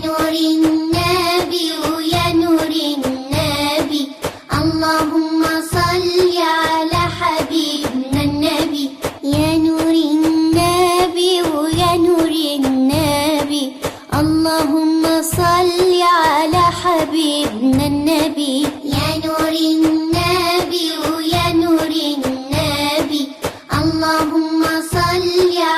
نور النبي يا نور النبي اللهم صل على حبيبنا النبي يا نور النبي يا نور النبي اللهم صل على حبيبنا النبي يا نور النبي يا نور النبي اللهم صل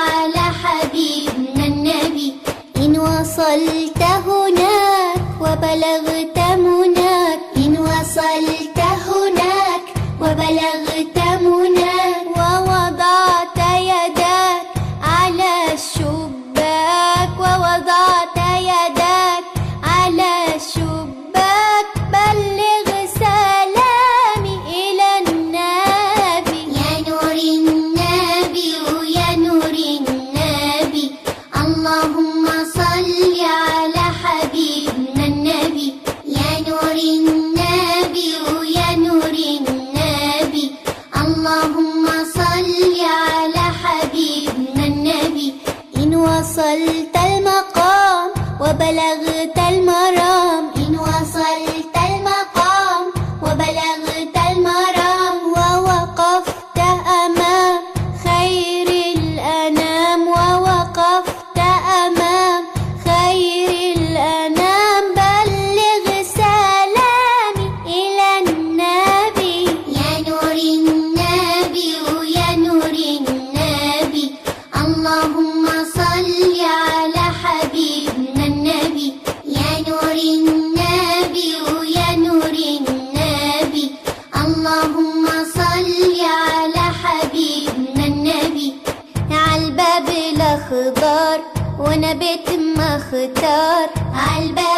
على حبيبنا النبي إن وصلت هناك وبلغت مناك إن وصلت هناك وبلغت مناك ووضعت يدك على الشباك ووضعت يدك على الشباك بلغ سلامي إلى النبي يا نور النبي يا نور النبي اللهم صل على حبيبنا النبي يا نور النبي يا نور النبي اللهم صل على حبيبنا النبي إن وصلت المقام وبلغت المرام إن وصلت المقام وبلغت المرام ووقفت أمام خير الأنام ووقفت أمام خير الأنام بلغ سلامي إلى النبي يا نور النبي يا نور النبي اللهم صل على حبيبنا النبي يا نور النبي يا نور النبي اللهم صل على حبيبنا النبي عالباب الأخضر ونبت مختار عالباب